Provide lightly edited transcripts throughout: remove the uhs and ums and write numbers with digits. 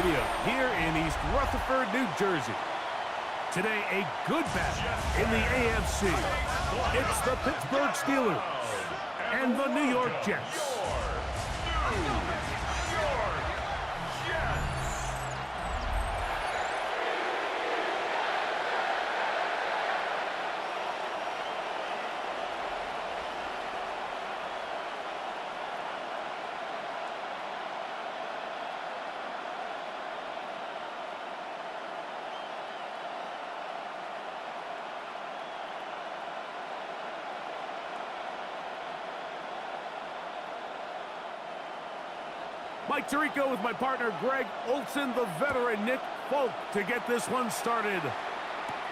Stadium here in East Rutherford, New Jersey. Today, a good battle in the AFC. It's the Pittsburgh Steelers and the New York Jets. Mike Tirico with my partner Greg Olson, the veteran Nick Folk to get this one started.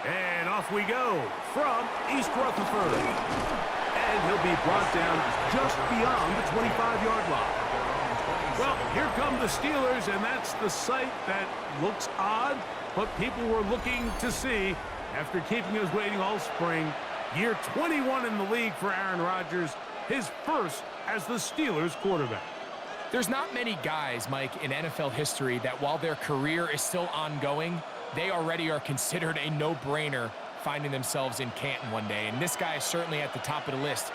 And off we go from East Rutherford. And he'll be brought down just beyond the 25-yard line. Well, here come the Steelers, and that's the sight that looks odd, but people were looking to see after keeping us waiting all spring. Year 21 in the league for Aaron Rodgers, his first as the Steelers quarterback. There's not many guys, Mike, in NFL history that while their career is still ongoing, they already are considered a no-brainer finding themselves in Canton one day. And this guy is certainly at the top of the list.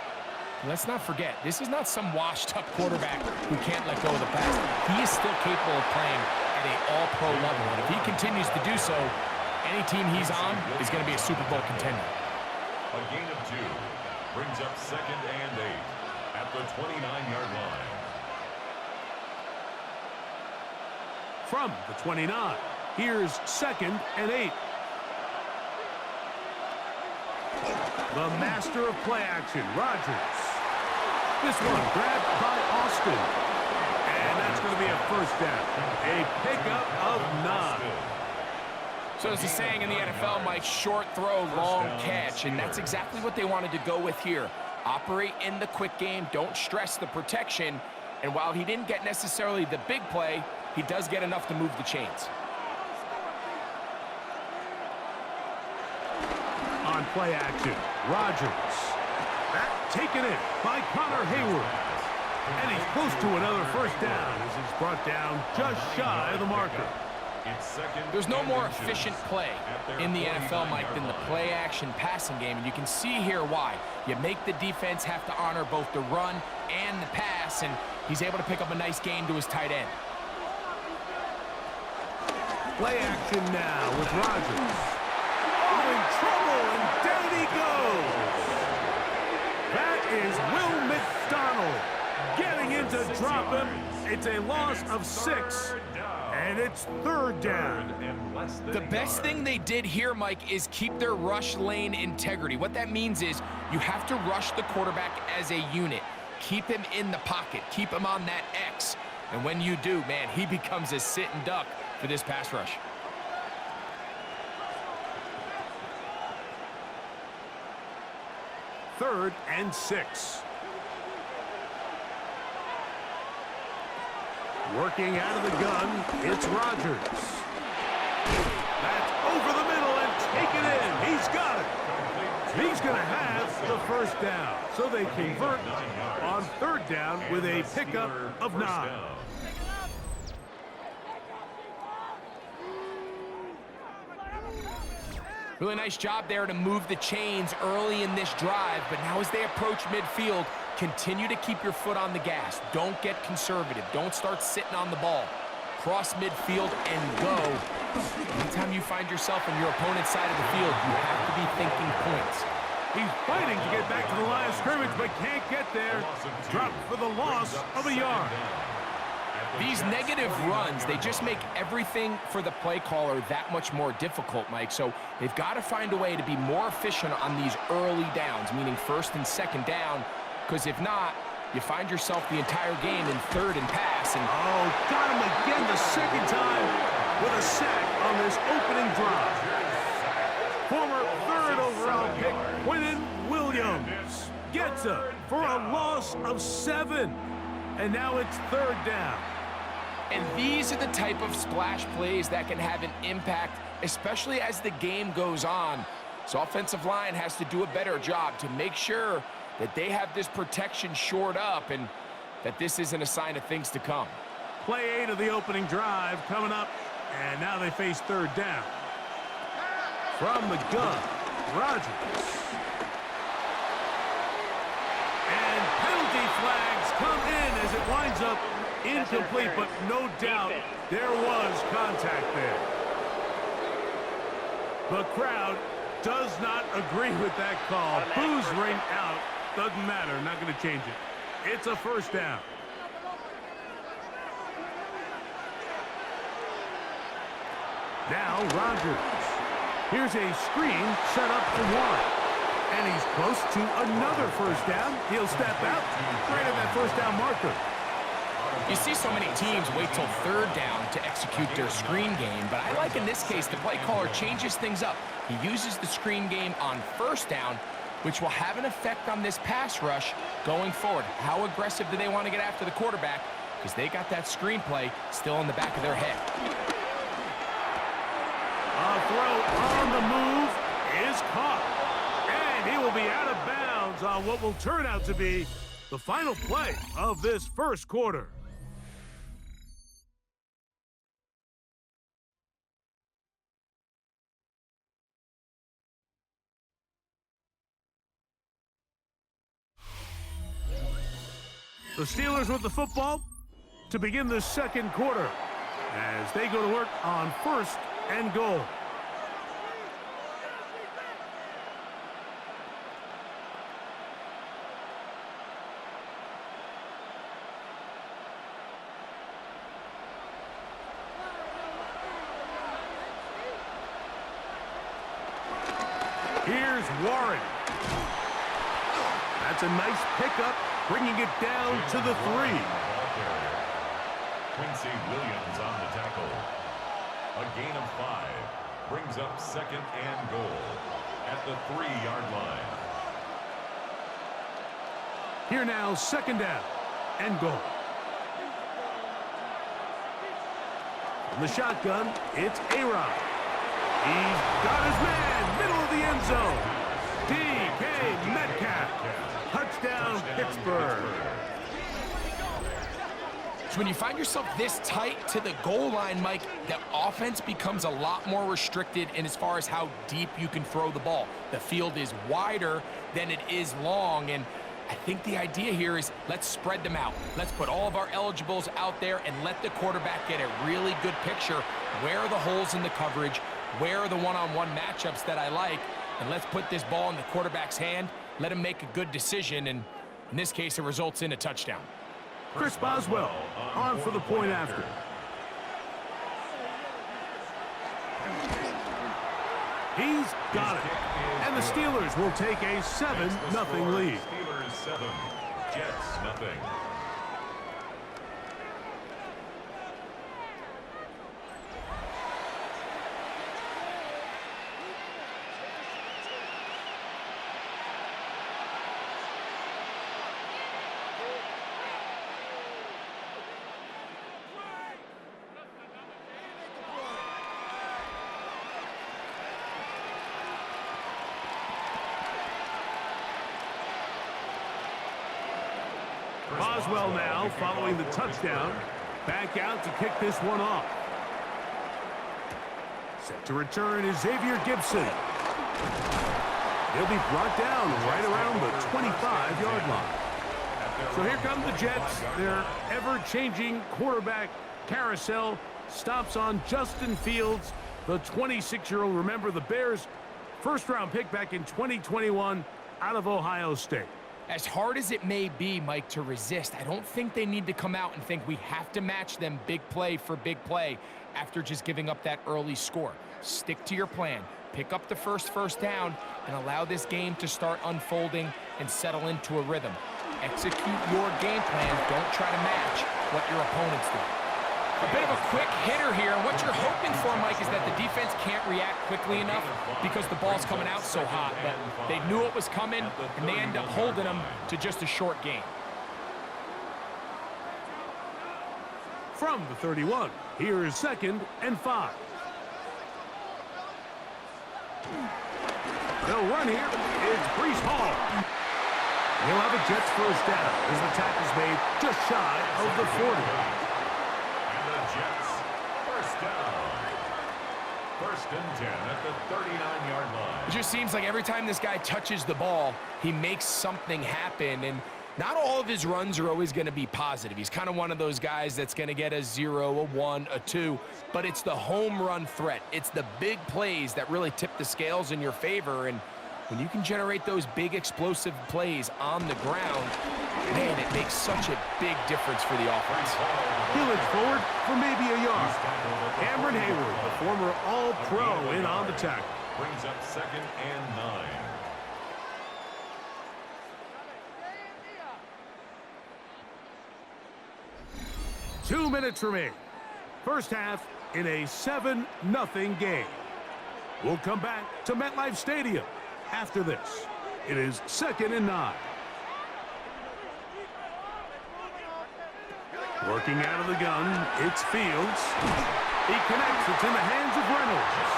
Let's not forget, this is not some washed-up quarterback who can't let go of the pass. He is still capable of playing at an all-pro level. And if he continues to do so, any team he's on is going to be a Super Bowl contender. A gain of 2 brings up 2nd and 8 at the 29-yard line. From the 29, here's 2nd and 8. The master of play action, Rodgers. This one grabbed by Austin. And that's going to be a first down. A pickup of 9. So there's a saying in the NFL, Mike, short throw, long catch. And that's exactly what they wanted to go with here. Operate in the quick game. Don't stress the protection. And while he didn't get necessarily the big play, he does get enough to move the chains. On play action, Rodgers. That taken in by Connor Hayward. And he's close to another first down as he's brought down just shy of the marker. There's no more efficient play in the NFL, Mike, than the play-action passing game, and you can see here why. You make the defense have to honor both the run and the pass, and he's able to pick up a nice gain to his tight end. Play action now with Rodgers. Oh, in trouble, and down he goes. That is Will McDonald getting in to drop him. It's a loss of 6, and it's 3rd down. The best thing they did here, Mike, is keep their rush lane integrity. What that means is you have to rush the quarterback as a unit. Keep him in the pocket. Keep him on that X. And when you do, man, he becomes a sitting duck for this pass rush. Third and 6. Working out of the gun, it's Rodgers. That's over the middle and taken in. He's got it. He's going to have the first down. So they convert on 3rd down with a pickup of 9. Really nice job there to move the chains early in this drive, but now as they approach midfield, continue to keep your foot on the gas. Don't get conservative. Don't start sitting on the ball. Cross midfield and go. Anytime you find yourself on your opponent's side of the field, you have to be thinking points. He's fighting to get back to the line of scrimmage, but can't get there. Dropped for the loss of a yard. These negative runs, they just make everything for the play caller that much more difficult, Mike. So they've got to find a way to be more efficient on these early downs, meaning 1st and 2nd down, because if not, you find yourself the entire game in 3rd and pass. And oh, got him again the 2nd time with a sack on this opening drive. Former 3rd overall pick, Quinnen Williams, gets him for a loss of 7. And now it's 3rd down. And these are the type of splash plays that can have an impact, especially as the game goes on. So offensive line has to do a better job to make sure that they have this protection shored up and that this isn't a sign of things to come. Play 8 of the opening drive coming up And now they face third down. From the gun, Rodgers. And penalty flags come in as it winds up incomplete, but no doubt there was contact there. The crowd does not agree with that call. Boos ring out. Doesn't matter. Not going to change it. It's a first down. Now Rodgers. Here's a screen set up for one. And he's close to another first down. He'll step out right at that first down marker. You see so many teams wait till third down to execute their screen game, but I like in this case the play caller changes things up. He uses the screen game on first down, which will have an effect on this pass rush going forward. How aggressive do they want to get after the quarterback? Because they got that screen play still in the back of their head. A throw on the move is caught. And he will be out of bounds on what will turn out to be the final play of this first quarter. The Steelers with the football to begin the second quarter as they go to work on first and goal. Here's Warren. That's a nice pickup, bringing it down to the 3. Quincy Williams on the tackle. A gain of 5 brings up second and goal at the 3-yard line. Here now, second down and goal. From the shotgun, it's A-Rod. He's got his man, middle of the end zone. DK Metcalf. Touchdown, Pittsburgh. So when you find yourself this tight to the goal line, Mike, the offense becomes a lot more restricted in as far as how deep you can throw the ball. The field is wider than it is long, and I think the idea here is let's spread them out. Let's put all of our eligibles out there and let the quarterback get a really good picture. Where are the holes in the coverage? Where are the one-on-one matchups that I like? And let's put this ball in the quarterback's hand. Let him make a good decision, and in this case, it results in a touchdown. Chris Boswell on for the point after. He's got it. And the Steelers will take a 7-0 lead. Steelers 7, Jets 0. Boswell now following the touchdown. Back out to kick this one off. Set to return is Xavier Gibson. He'll be brought down right around the 25-yard line. So here come the Jets. Their ever-changing quarterback carousel stops on Justin Fields, the 26-year-old. Remember, the Bears' first-round pick back in 2021 out of Ohio State. As hard as it may be, Mike, to resist, I don't think they need to come out and think we have to match them big play for big play after just giving up that early score. Stick to your plan. Pick up the first down and allow this game to start unfolding and settle into a rhythm. Execute your game plan. Don't try to match what your opponents do. A bit of a quick hitter here, and what you're hoping for, Mike, is that the defense can't react quickly enough because the ball's coming out so hot. But they knew it was coming, and they end up holding them to just a short gain. From the 31, here is 2nd and 5. They'll run here. It's Breece Hall. He'll have a Jets first down as the tackle's made just shy of the 40. Jets, first down. First and 10 at the 39-yard line. It just seems like every time this guy touches the ball, he makes something happen. And not all of his runs are always going to be positive. He's kind of one of those guys that's going to get a 0, a 1, a 2. But it's the home run threat. It's the big plays that really tip the scales in your favor. And when you can generate those big explosive plays on the ground, man, it makes such a big difference for the offense. He'll edge forward for maybe a yard. Cameron Hayward, the former All-Pro, in on the tackle. Brings up 2nd and 9. Two minutes remain. First half in a 7-0 game. We'll come back to MetLife Stadium after this. It is 2nd and 9. Working out of the gun, it's Fields. He connects. It's in the hands of Reynolds.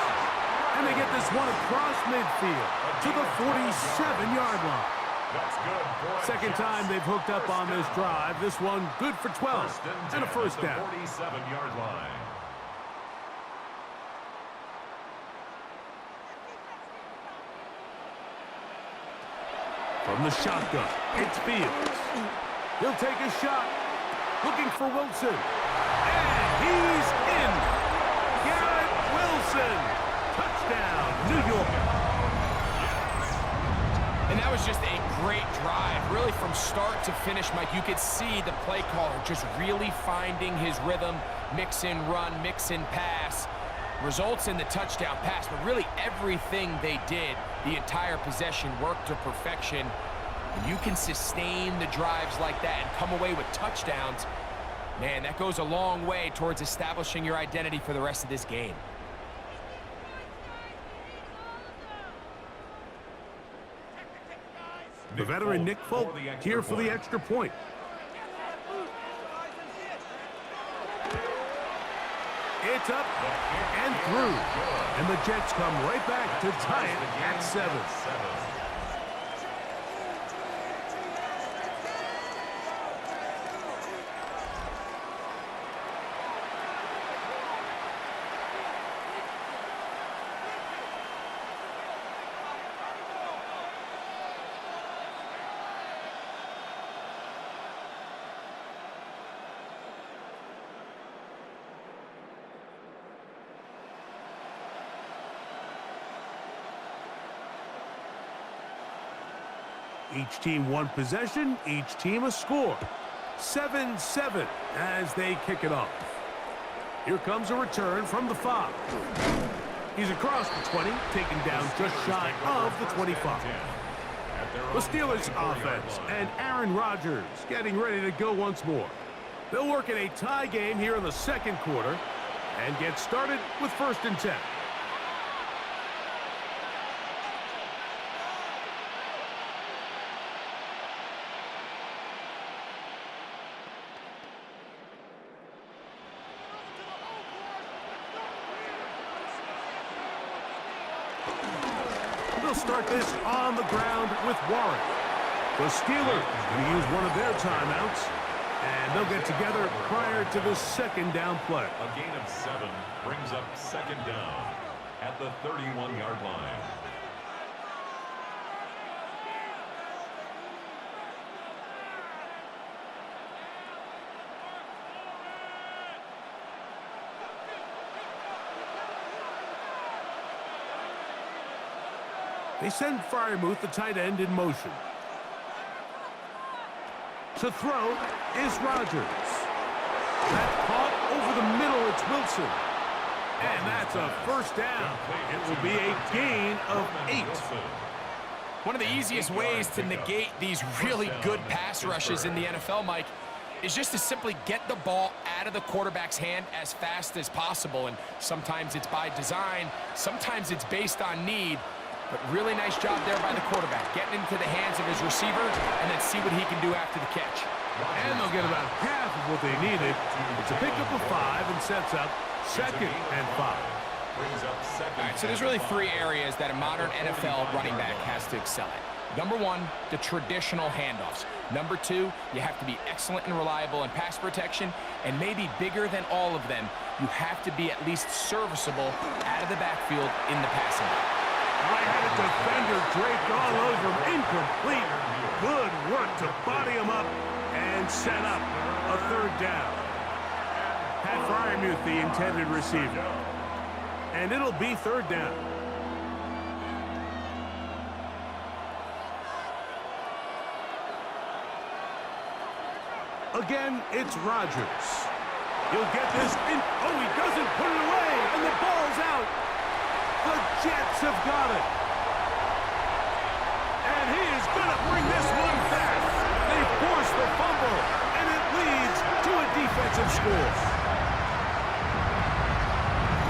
And they get this one across midfield to the 47-yard line. That's good. Second time they've hooked up on this drive. This one good for 12 and a first down. 47-yard line. From the shotgun, it's Fields. He'll take a shot. Looking for Wilson. And he's in. Garrett Wilson. Touchdown, New York. And that was just a great drive. Really from start to finish, Mike, you could see the play caller just really finding his rhythm. Mix in run, mix in pass. Results in the touchdown pass, but really everything they did, the entire possession worked to perfection. When you can sustain the drives like that and come away with touchdowns, man, that goes a long way towards establishing your identity for the rest of this game. The veteran Nick Folk here for the extra point. It's up and through. And the Jets come right back to tie it at 7. Each team one possession, each team a score. 7-7 as they kick it off. Here comes a return from the 5. He's across the 20, taken down just shy of the 25. The Steelers offense and Aaron Rodgers getting ready to go once more. They'll work in a tie game here in the second quarter and get started with 1st and 10. They'll start this on the ground with Warren. The Steelers going to use one of their timeouts, and they'll get together prior to the second down play. A gain of 7 brings up 2nd down at the 31-yard line. They send Freiermuth, the tight end, in motion. To throw is Rodgers. That's caught over the middle. It's Wilson. And that's a first down. It will be a gain of 8. One of the easiest ways to negate these really good pass rushes in the NFL, Mike, is just to simply get the ball out of the quarterback's hand as fast as possible. And sometimes it's by design, sometimes it's based on need. But really nice job there by the quarterback, getting into the hands of his receiver and then see what he can do after the catch. And they'll get about half of what they needed. It's a pickup of 5 and sets up 2nd and 5. All right, so there's really 3 areas that a modern NFL running back has to excel at. Number one, the traditional handoffs. Number two, you have to be excellent and reliable in pass protection, and maybe bigger than all of them, you have to be at least serviceable out of the backfield in the passing game. I had a defender draped all over him. Incomplete. Good work to body him up and set up a third down. Pat Fryermuth, the intended receiver. And it'll be third down. Again, it's Rodgers. He'll get this in. Oh, he doesn't put it away, and the ball's out. The Jets have got it. And he is going to bring this one back. They force the fumble, and it leads to a defensive score.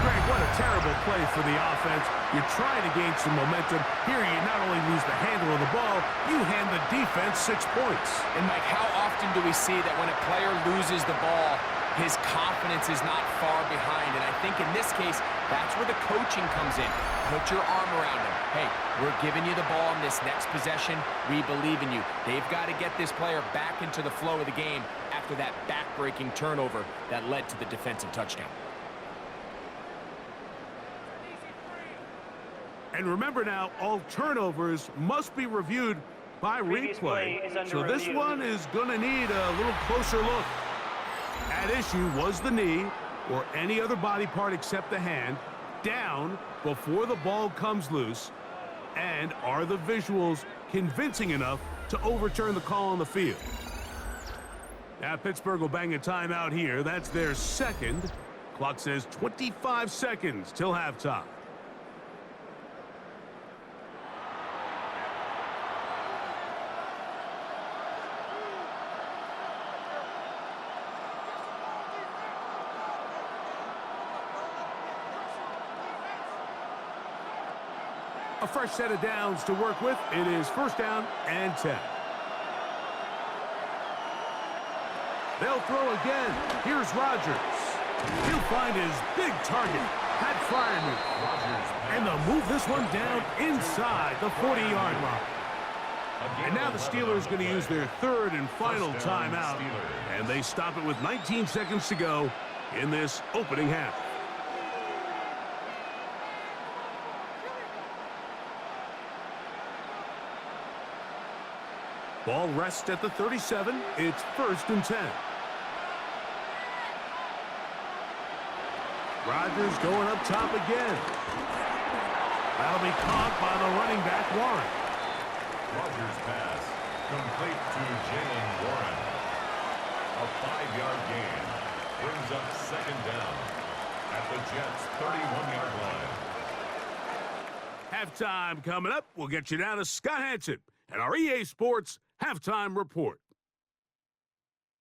Greg, what a terrible play for the offense. You're trying to gain some momentum. Here, you not only lose the handle of the ball, you hand the defense 6 points. And, Mike, how often do we see that when a player loses the ball, his confidence is not far behind? And I think in this case, that's where the coaching comes in. Put your arm around him. Hey, we're giving you the ball in this next possession. We believe in you. They've got to get this player back into the flow of the game after that back-breaking turnover that led to the defensive touchdown. And remember now, all turnovers must be reviewed by replay. So this one is going to need a little closer look. At issue was the knee, or any other body part except the hand, down before the ball comes loose. And are the visuals convincing enough to overturn the call on the field? Now Pittsburgh will bang a timeout here. That's their second. Clock says 25 seconds till halftime. A fresh set of downs to work with. It is first down and 10. They'll throw again. Here's Rodgers. He'll find his big target, Pat Fryermuth. And they'll move this one down inside the 40-yard line. And now the Steelers going to use their third and final timeout. And they stop it with 19 seconds to go in this opening half. Ball rests at the 37. It's first and 10. Rodgers going up top again. That'll be caught by the running back, Warren. Rodgers' pass complete to Jalen Warren. A 5-yard gain brings up second down at the Jets' 31-yard line. Halftime coming up. We'll get you down to Scott Hanson and our EA Sports Halftime Report.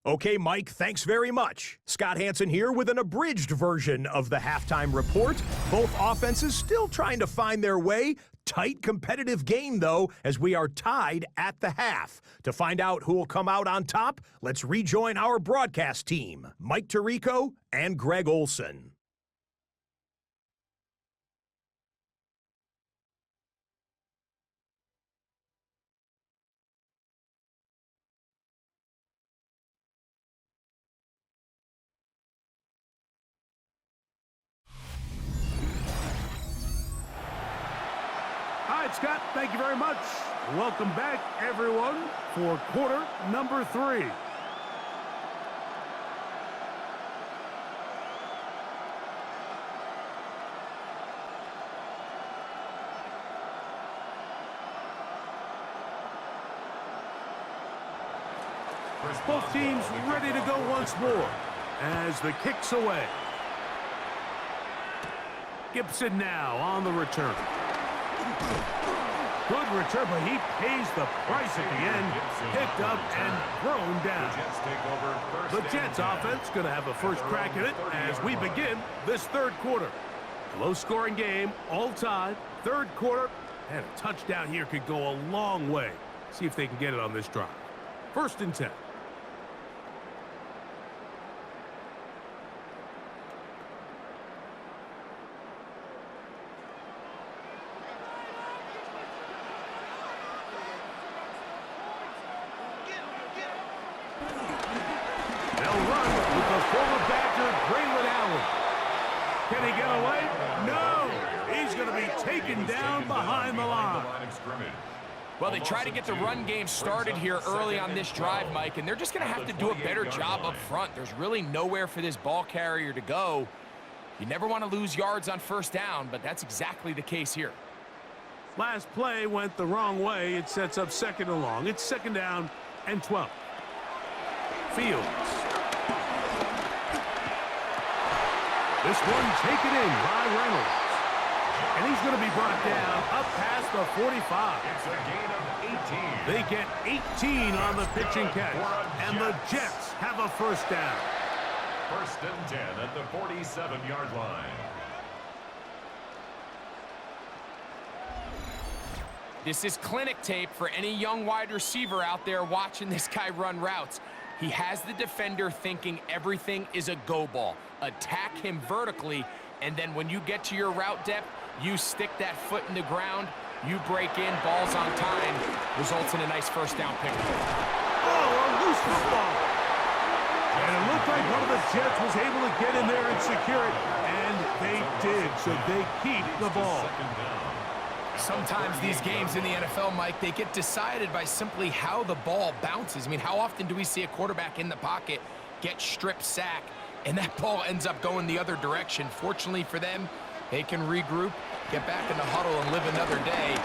Okay, Mike, thanks very much. Scott Hanson here with an abridged version of the Halftime Report. Both offenses still trying to find their way. Tight competitive game, though, as we are tied at the half. To find out who will come out on top, let's rejoin our broadcast team, Mike Tirico and Greg Olson. All right, Scott, thank you very much. Welcome back, everyone, for quarter number 3. Both teams ready to go once more as the kick's away. Gibson now on the return. Good return, but he pays the price at the end. Picked up and thrown down. The Jets offense going to have a first crack at it as we begin this third quarter. Low-scoring game, all tied. Third quarter, and a touchdown here could go a long way. See if they can get it on this drive. First and 10. run away? No! He's going to be taken down behind the line. Well, they try to get the run game started here early on this drive, Mike, and they're just going to have to do a better job up front. There's really nowhere for this ball carrier to go. You never want to lose yards on first down, but that's exactly the case here. Last play went the wrong way. It sets up second and long. It's second down and 12. Fields. This one taken in by Reynolds. And he's going to be brought down up past the 45. It's a gain of 18. They get 18 on the pitch and catch. And the Jets have a first down. First and 10 at the 47-yard line. This is clinic tape for any young wide receiver out there watching this guy run routes. He has the defender thinking everything is a go ball. Attack him vertically, and then when you get to your route depth, you stick that foot in the ground, you break in, balls on time, results in a nice first down pickup. Oh, a loose football. And it looked like one of the Jets was able to get in there and secure it, and they did, so they keep the ball. Sometimes these games in the NFL, Mike, they get decided by simply how the ball bounces. I mean, how often do we see a quarterback in the pocket get strip sack, and that ball ends up going the other direction? Fortunately for them, they can regroup, get back in the huddle, and live another day.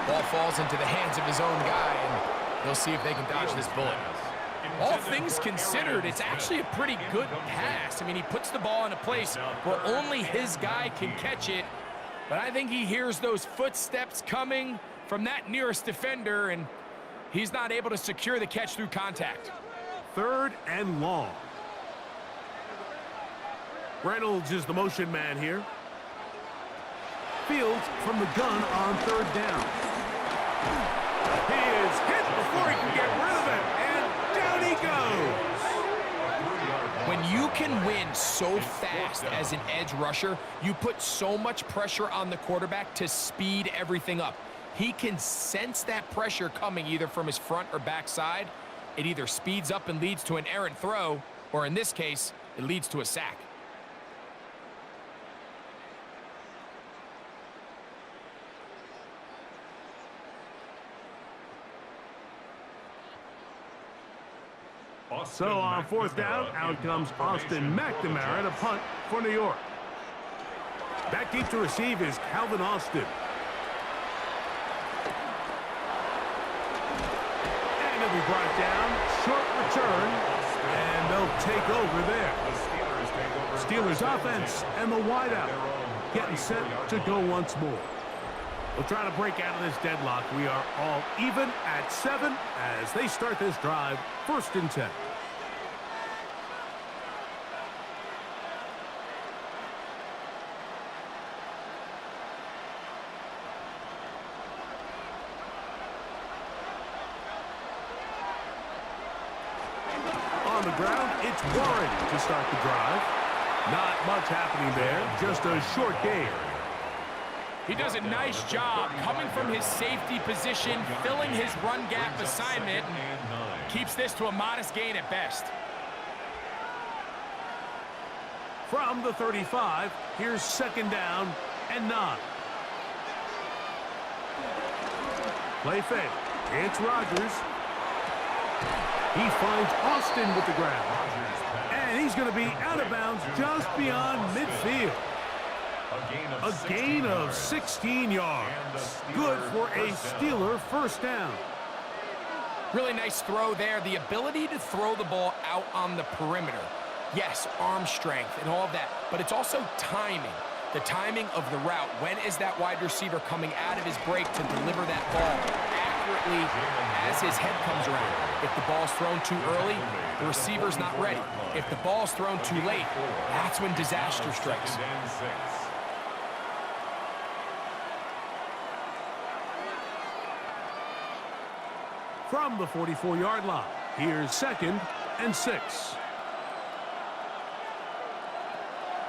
Ball falls into the hands of his own guy, and they'll see if they can dodge this bullet. All things considered, it's actually a pretty good pass. I mean, he puts the ball in a place where only his guy can catch it. But I think he hears those footsteps coming from that nearest defender, and he's not able to secure the catch through contact. Third and long. Reynolds is the motion man here. Fields from the gun on third down. He is hit before he can get rid of it, and down he goes. When you can win so fast as an edge rusher, you put so much pressure on the quarterback to speed everything up. He can sense that pressure coming either from his front or back side. It either speeds up and leads to an errant throw, or in this case, it leads to a sack. So on fourth down, out comes Austin McNamara to punt for New York. Back deep to receive is Calvin Austin. And he'll be brought down. Short return. And they'll take over there. Steelers offense and the wideout getting set to go once more. We'll try to break out of this deadlock. We are all even at 7 as they start this drive. First and 10. On the ground, it's Warren to start the drive. Not much happening there, just a short gain. He does a nice job coming from his safety position, filling his run gap assignment, and keeps this to a modest gain at best. From the 35, here's second down and 9. Play fake. It's Rodgers. He finds Austin with the ground. And he's going to be out of bounds just beyond midfield. A gain of 16 yards. Good for a Steeler first down. Really nice throw there. The ability to throw the ball out on the perimeter. Yes, arm strength and all of that, but it's also timing. The timing of the route. When is that wide receiver coming out of his break to deliver that ball accurately as his head comes around? If the ball's thrown too early, the receiver's not ready. If the ball's thrown too late, that's when disaster strikes. From the 44-yard line, here's second and 6.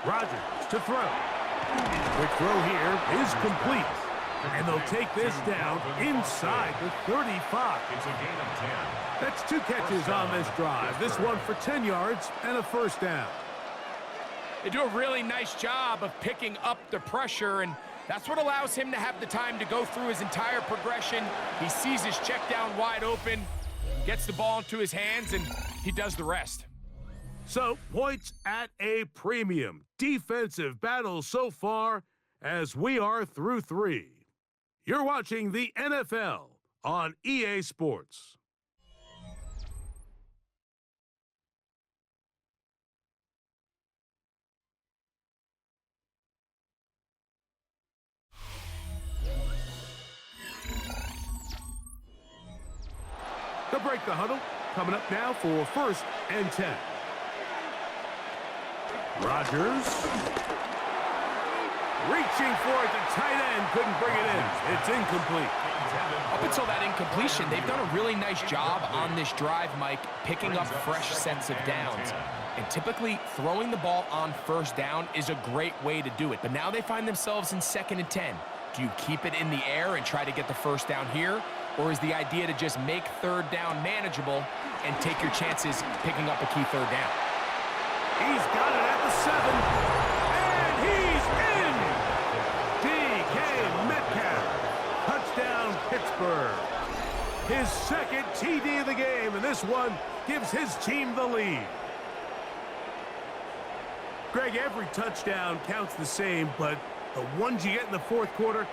Rodgers to throw. Quick throw here is complete. And they'll take this down inside the 35. It's a gain of 10. That's 2 catches on this drive. This one for 10 yards and a first down. They do a really nice job of picking up the pressure, and that's what allows him to have the time to go through his entire progression. He sees his check down wide open, gets the ball into his hands, and he does the rest. So, points at a premium. Defensive battle so far as we are through 3. You're watching the NFL on EA Sports. To break the huddle, coming up now for 1st and 10. Rodgers reaching for it. The tight end couldn't bring it in. It's incomplete. Up until that incompletion, they've done a really nice job on this drive, Mike, picking up fresh sets of downs. And typically, throwing the ball on 1st down is a great way to do it. But now they find themselves in 2nd and 10. Do you keep it in the air and try to get the 1st down here? Or is the idea to just make 3rd down manageable and take your chances picking up a key 3rd down? He's got it at the 7. And he's in! DK Metcalf. Touchdown, Pittsburgh. His 2nd TD of the game, and this one gives his team the lead. Greg, every touchdown counts the same, but the ones you get in the 4th quarter,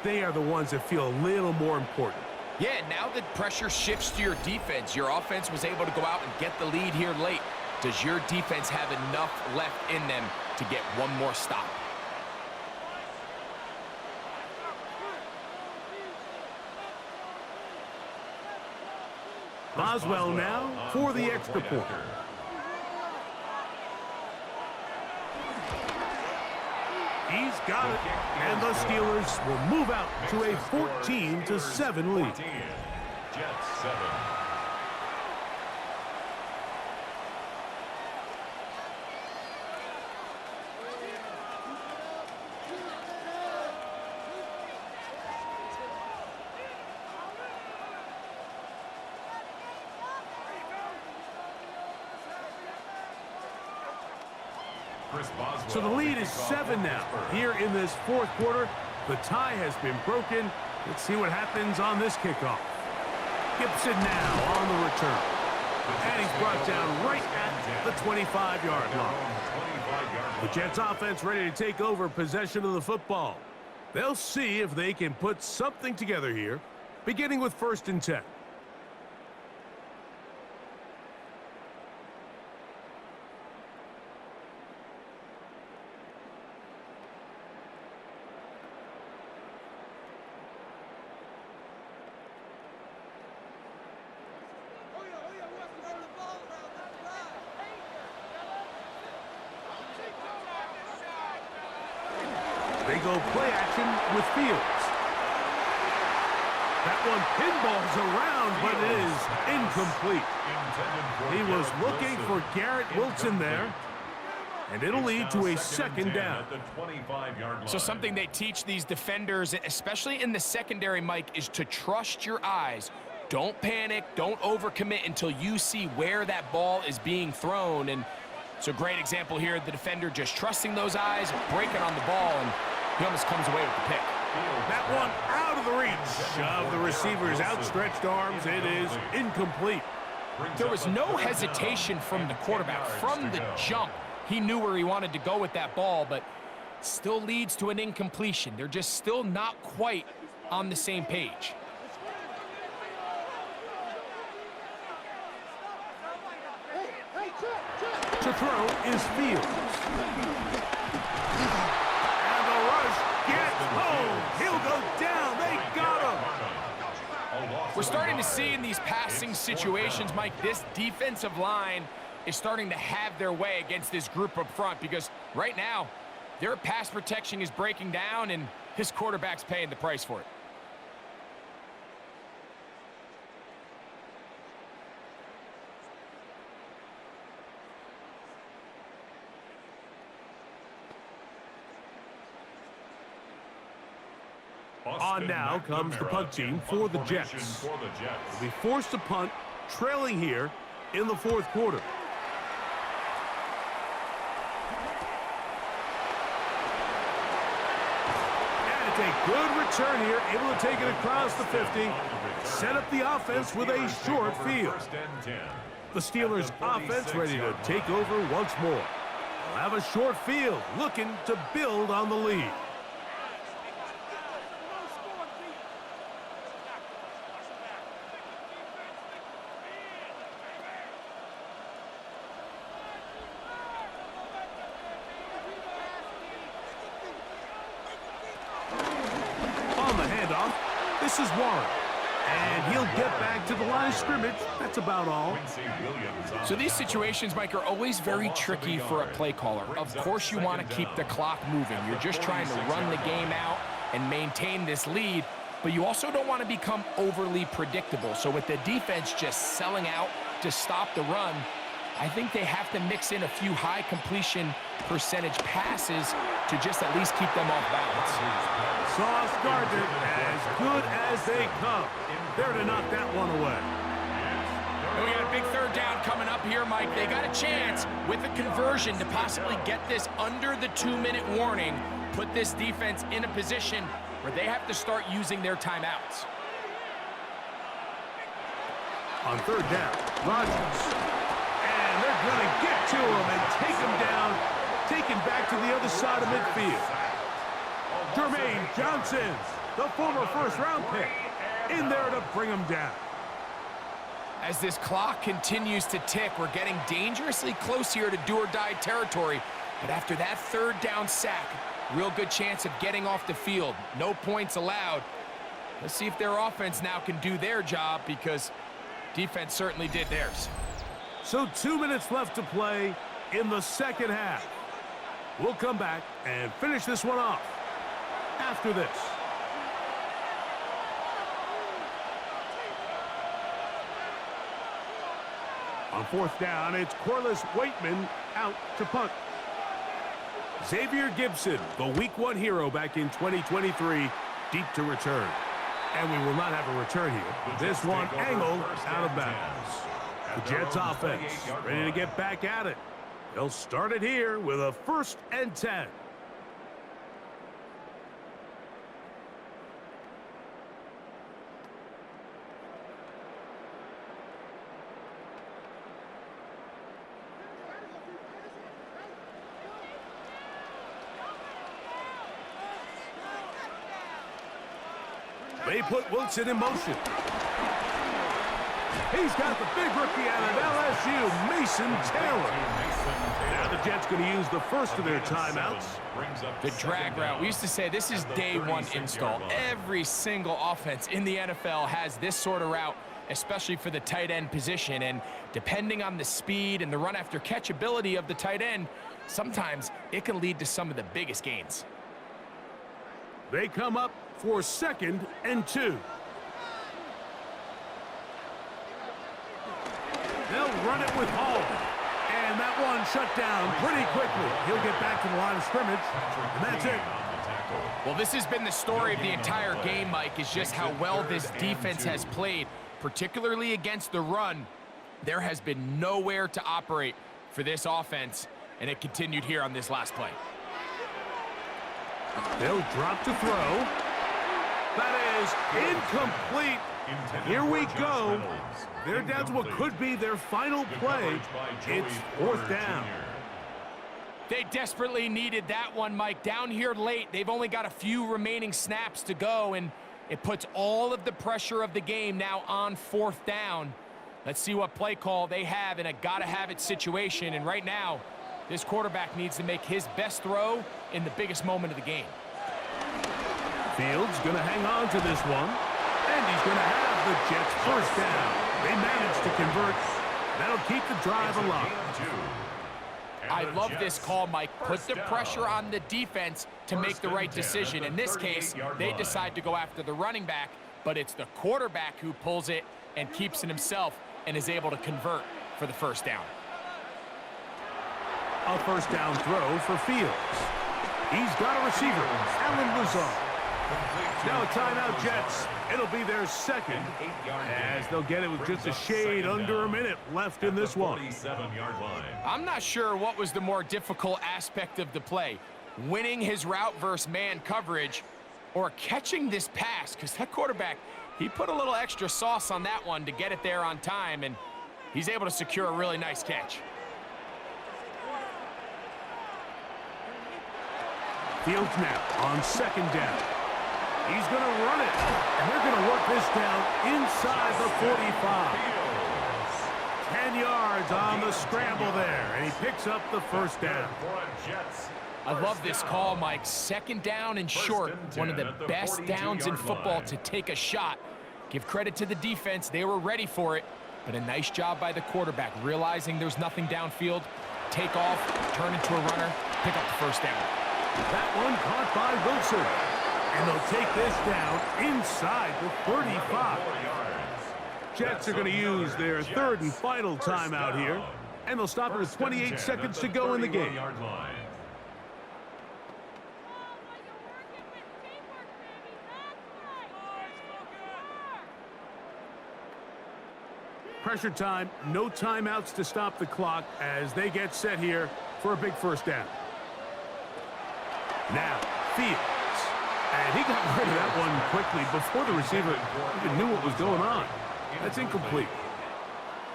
they are the ones that feel a little more important. Yeah, now that pressure shifts to your defense, your offense was able to go out and get the lead here late. Does your defense have enough left in them to get one more stop? Boswell now for the extra point. He's got it, and the Steelers will move out to a 14-7 lead. Jets 7. So the lead is 7 now. Here in this 4th quarter, the tie has been broken. Let's see what happens on this kickoff. Gibson now on the return. And he's brought down right at the 25-yard line. The Jets offense ready to take over possession of the football. They'll see if they can put something together here, beginning with 1st and 10. They go play action with Fields. That one pinballs around, but it is incomplete. He was looking for Garrett Wilson there, and it'll lead to a 2nd down. So something they teach these defenders, especially in the secondary, Mike, is to trust your eyes. Don't panic, don't overcommit until you see where that ball is being thrown. And it's a great example here, the defender just trusting those eyes, breaking on the ball, and he almost comes away with the pick. That one out of the reach of the receiver's outstretched arms. It is incomplete. There was no hesitation from the quarterback. From the jump, he knew where he wanted to go with that ball, but still leads to an incompletion. They're just still not quite on the same page. To throw is Fields. And the rush gets home. He'll go down. They got him. We're starting to see in these passing situations, Mike, this defensive line is starting to have their way against this group up front, because right now their pass protection is breaking down and his quarterback's paying the price for it. On now comes the punt team for the Jets. They'll be forced to punt, trailing here in the 4th quarter. That's a good return here, able to take it across the 50, set up the offense with a short field. The Steelers' offense ready to take over once more. They'll have a short field, looking to build on the lead. On the handoff, this is Warren. And he'll get back to the line of scrimmage. That's about all. So these situations, Mike, are always very tricky for a play caller. Of course you want to keep the clock moving. You're just trying to run the game out and maintain this lead, but you also don't want to become overly predictable. So with the defense just selling out to stop the run, I think they have to mix in a few high completion percentage passes to just at least keep them off balance. Sauce Gardner, as good as they come. There to knock that one away. And we got a big third down coming up here, Mike. They got a chance with a conversion to possibly get this under the 2-minute warning, put this defense in a position where they have to start using their timeouts. On third down, Rodgers. And they're going to get to him and take him down, taken back to the other side of midfield. Jermaine Johnson, the former first-round pick, in there to bring him down. As this clock continues to tick, we're getting dangerously close here to do-or-die territory. But after that third down sack, real good chance of getting off the field. No points allowed. Let's see if their offense now can do their job, because defense certainly did theirs. So 2 minutes left to play in the second half. We'll come back and finish this one off after this. On fourth down, it's Corliss Waitman out to punt. Xavier Gibson, the Week 1 hero back in 2023, deep to return. And we will not have a return here. This one angled out of bounds. The Jets offense ready to get back at it. They'll start it here with a 1st and 10. They put Wilson in motion. He's got the big rookie out of LSU, Mason Taylor. Now the Jets going to use the first of their timeouts. The drag route. We used to say this is day one install. Every single offense in the NFL has this sort of route, especially for the tight end position. And depending on the speed and the run after catch ability of the tight end, sometimes it can lead to some of the biggest gains. They come up for 2nd and 2. They'll run it with Hall. And that one shut down pretty quickly. He'll get back to the line of scrimmage, and that's it. Well, this has been the story of the entire game, Mike, is just how well this defense has played, particularly against the run. There has been nowhere to operate for this offense, and it continued here on this last play. They'll drop to throw. That is incomplete. Here we go. They're down to what could be their final play. It's 4th down. They desperately needed that one, Mike. Down here late, they've only got a few remaining snaps to go, and it puts all of the pressure of the game now on 4th down. Let's see what play call they have in a gotta-have-it situation, and right now, this quarterback needs to make his best throw in the biggest moment of the game. Fields going to hang on to this one, and he's going to have the Jets 1st down. They managed to convert. That'll keep the drive alive. I love this call, Mike. Put the pressure on the defense to make the right decision. In this case, they decide to go after the running back, but it's the quarterback who pulls it and keeps it himself and is able to convert for the 1st down. A 1st down throw for Fields. He's got a receiver, Alan Lazard. Now a timeout, Jets. It'll be their 2nd, as they'll get it with just a shade under a minute left in this one. I'm not sure what was the more difficult aspect of the play, winning his route versus man coverage, or catching this pass, because that quarterback, he put a little extra sauce on that one to get it there on time, and he's able to secure a really nice catch. Fields now on second down. He's going to run it, and they're going to work this down inside the 45. 10 yards on the scramble there, and he picks up the first down. I love this call, Mike. Second down and short, one of the best downs in football to take a shot. Give credit to the defense. They were ready for it, but a nice job by the quarterback, realizing there's nothing downfield. Take off, turn into a runner, pick up the first down. That one caught by Wilson, and they'll take this down inside the 35. Jets are going to use their third and final timeout here, and they'll stop it with 28 seconds to go in the game. Pressure time, no timeouts to stop the clock as they get set here for a big first down. Now, Fields. And he got rid of that one quickly before the receiver even knew what was going on. That's incomplete.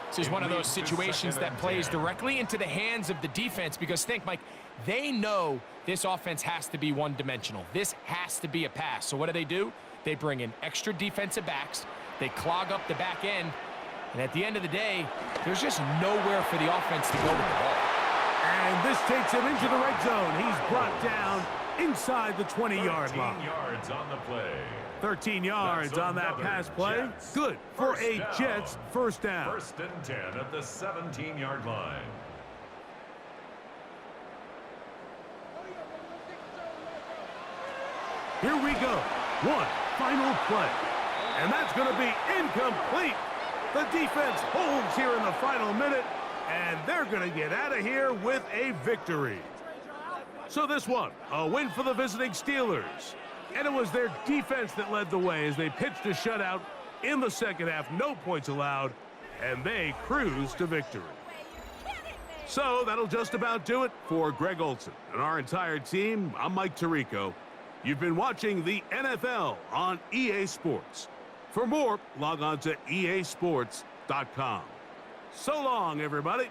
This is one of those situations that plays directly into the hands of the defense because think, Mike, they know this offense has to be one-dimensional. This has to be a pass. So what do? They bring in extra defensive backs. They clog up the back end. And at the end of the day, there's just nowhere for the offense to go with the ball. And this takes him into the red zone. He's brought down inside the 20-yard line. 13 yards on the play. 13 yards on that pass play. Jets. Good for First a down. Jets first down. First and 10 at the 17-yard line. Here we go. One final play. And that's going to be incomplete. The defense holds here in the final minute, and they're going to get out of here with a victory. So this one, a win for the visiting Steelers. And it was their defense that led the way as they pitched a shutout in the second half. No points allowed, and they cruised to victory. So that'll just about do it for Greg Olsen and our entire team. I'm Mike Tirico. You've been watching the NFL on EA Sports. For more, log on to easports.com. So long, everybody.